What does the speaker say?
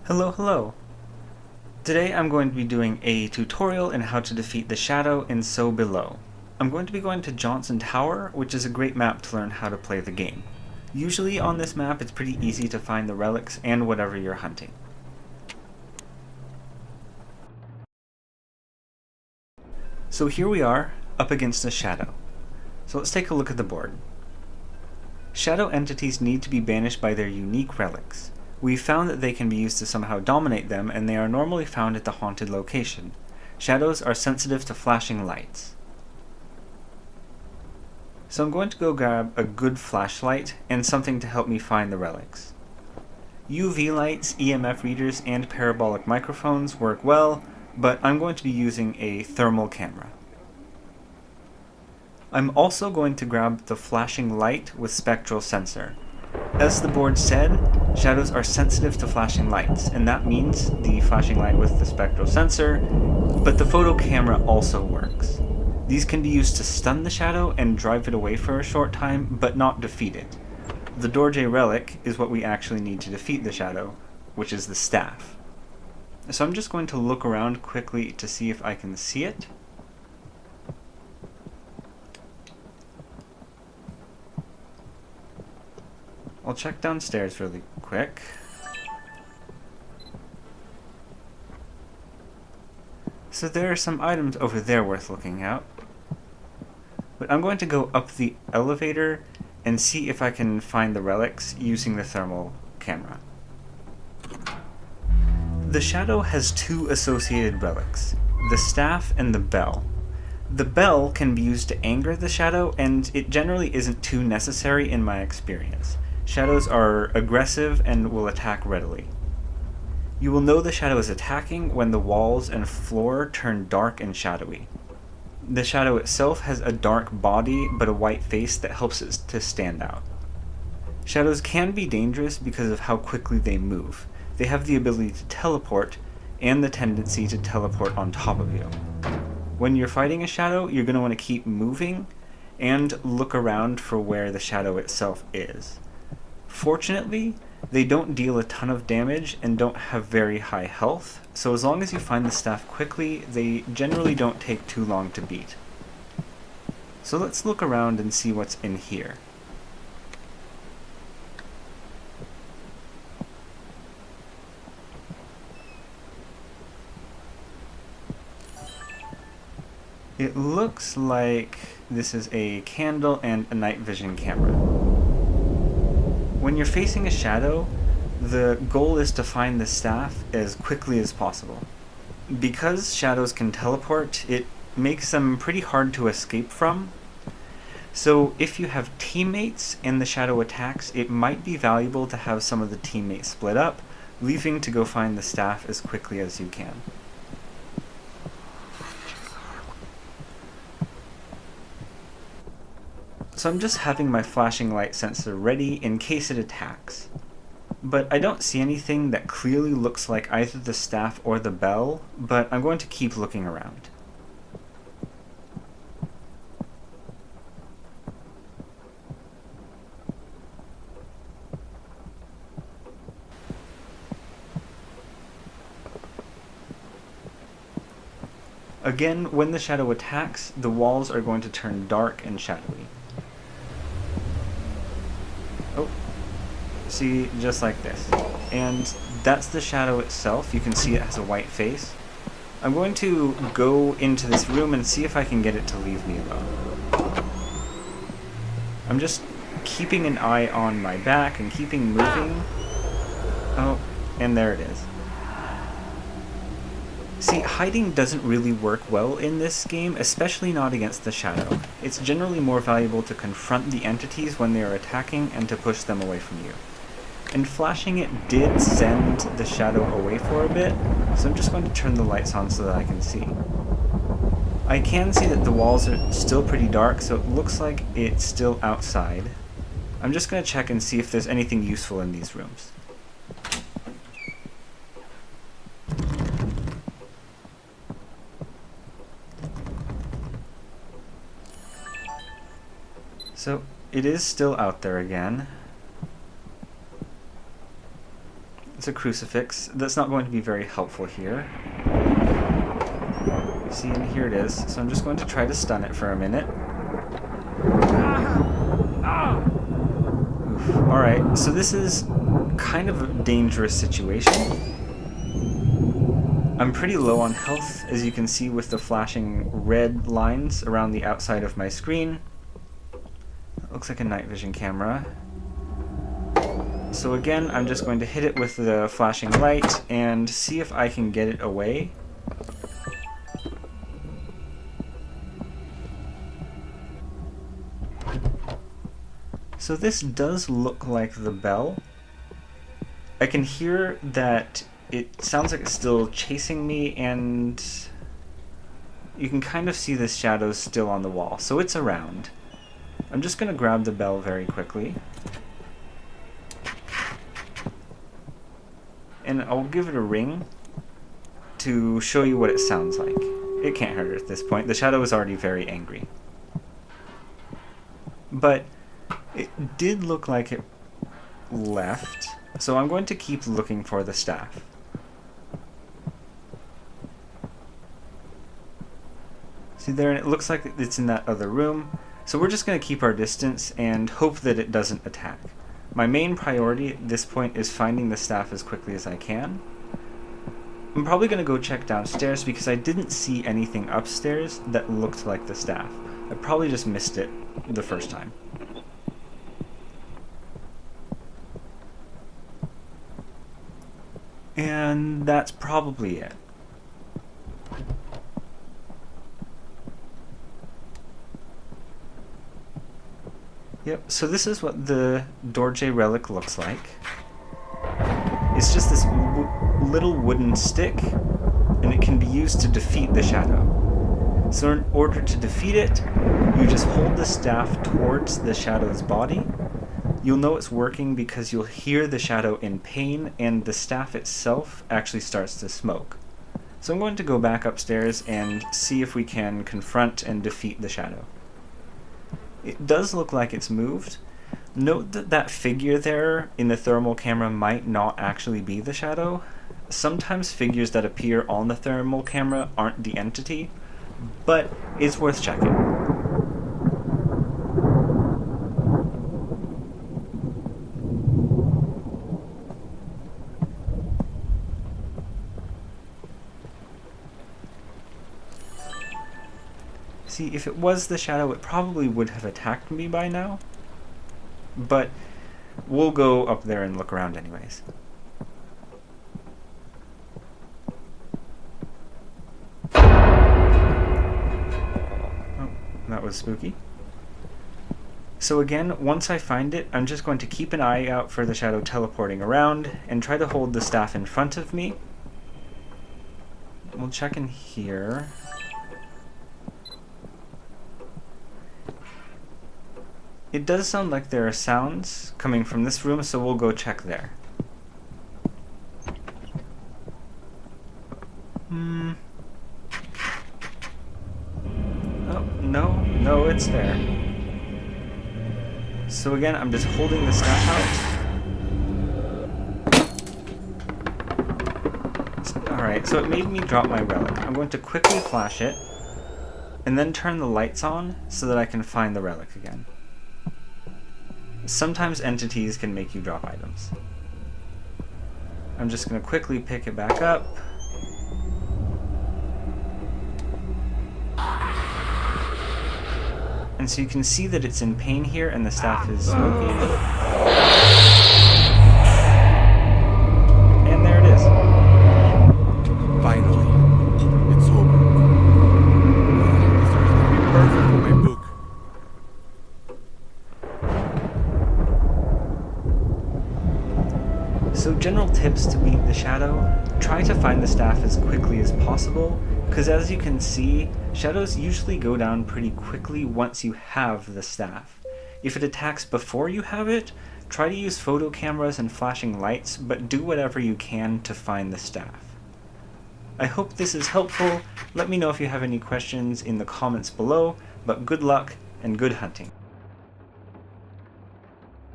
Hello. Today I'm going to be doing a tutorial in how to defeat the shadow in So Below. I'm going to be going to Johnson Tower, which is a great map to learn how to play the game. Usually on this map it's pretty easy to find the relics and whatever you're hunting. So here we are, up against a shadow. So let's take a look at the board. Shadow entities need to be banished by their unique relics. We've found that they can be used to somehow dominate them, and they are normally found at the haunted location. Shadows are sensitive to flashing lights. So I'm going to go grab a good flashlight and something to help me find the relics. UV lights, EMF readers, and parabolic microphones work well, but I'm going to be using a thermal camera. I'm also going to grab the flashing light with spectral sensor. As the board said, shadows are sensitive to flashing lights, and that means the flashing light with the spectral sensor, but the photo camera also works. These can be used to stun the shadow and drive it away for a short time, but not defeat it. The Dorje relic is what we actually need to defeat the shadow, which is the staff. So I'm just going to look around quickly to see if I can see it. I'll check downstairs really quick. So there are some items over there worth looking at. But I'm going to go up the elevator and see if I can find the relics using the thermal camera. The shadow has two associated relics, the staff and the bell. The bell can be used to anger the shadow, and it generally isn't too necessary in my experience. Shadows are aggressive and will attack readily. You will know the shadow is attacking when the walls and floor turn dark and shadowy. The shadow itself has a dark body but a white face that helps it to stand out. Shadows can be dangerous because of how quickly they move. They have the ability to teleport and the tendency to teleport on top of you. When you're fighting a shadow, you're going to want to keep moving and look around for where the shadow itself is. Fortunately, they don't deal a ton of damage and don't have very high health, so as long as you find the staff quickly, they generally don't take too long to beat. So let's look around and see what's in here. It looks like this is a candle and a night vision camera. When you're facing a shadow, the goal is to find the staff as quickly as possible. Because shadows can teleport, it makes them pretty hard to escape from. So if you have teammates and the shadow attacks, it might be valuable to have some of the teammates split up, leaving to go find the staff as quickly as you can. So I'm just having my flashing light sensor ready in case it attacks. But I don't see anything that clearly looks like either the staff or the bell, but I'm going to keep looking around. Again, when the shadow attacks, the walls are going to turn dark and shadowy. Oh, see, just like this. And that's the shadow itself. You can see it has a white face. I'm going to go into this room and see if I can get it to leave me alone. I'm just keeping an eye on my back and keeping moving. Oh, and there it is. See, hiding doesn't really work well in this game, especially not against the shadow. It's generally more valuable to confront the entities when they are attacking and to push them away from you. And flashing it did send the shadow away for a bit, so I'm just going to turn the lights on so that I can see. I can see that the walls are still pretty dark, so it looks like it's still outside. I'm just going to check and see if there's anything useful in these rooms. So it is still out there again. It's a crucifix. That's not going to be very helpful here. See, and here it is. So I'm just going to try to stun it for a minute. Alright, so this is kind of a dangerous situation. I'm pretty low on health, as you can see with the flashing red lines around the outside of my screen. That looks like a night vision camera. So again, I'm just going to hit it with the flashing light and see if I can get it away. So this does look like the bell. I can hear that it sounds like it's still chasing me, and you can kind of see the shadows still on the wall, so it's around. I'm just going to grab the bell very quickly. And I'll give it a ring to show you what it sounds like. It can't hurt at this point. The shadow is already very angry. But it did look like it left, so I'm going to keep looking for the staff. See there, and it looks like it's in that other room, so we're just going to keep our distance and hope that it doesn't attack. My main priority at this point is finding the staff as quickly as I can. I'm probably going to go check downstairs because I didn't see anything upstairs that looked like the staff. I probably just missed it the first time. And that's probably it. Yep, so this is what the Dorje relic looks like. It's just this little wooden stick, and it can be used to defeat the shadow. So in order to defeat it, you just hold the staff towards the shadow's body. You'll know it's working because you'll hear the shadow in pain, and the staff itself actually starts to smoke. So I'm going to go back upstairs and see if we can confront and defeat the shadow. It does look like it's moved. Note that that figure there in the thermal camera might not actually be the shadow. Sometimes figures that appear on the thermal camera aren't the entity, but it's worth checking. See, if it was the shadow, it probably would have attacked me by now. But we'll go up there and look around anyways. Oh, that was spooky. So again, once I find it, I'm just going to keep an eye out for the shadow teleporting around and try to hold the staff in front of me. We'll check in here. It does sound like there are sounds coming from this room, so we'll go check there. Oh, no, it's there. So again, I'm just holding the staff out. Alright, so it made me drop my relic. I'm going to quickly flash it, and then turn the lights on so that I can find the relic again. Sometimes entities can make you drop items. I'm just going to quickly pick it back up. And so you can see that it's in pain here and the staff is smoking. And there it is. Finally, it's over. This is going to be perfect for my book. So general tips to beat the shadow: try to find the staff as quickly as possible, because as you can see, shadows usually go down pretty quickly once you have the staff. If it attacks before you have it, try to use photo cameras and flashing lights, but do whatever you can to find the staff. I hope this is helpful. Let me know if you have any questions in the comments below, but good luck and good hunting.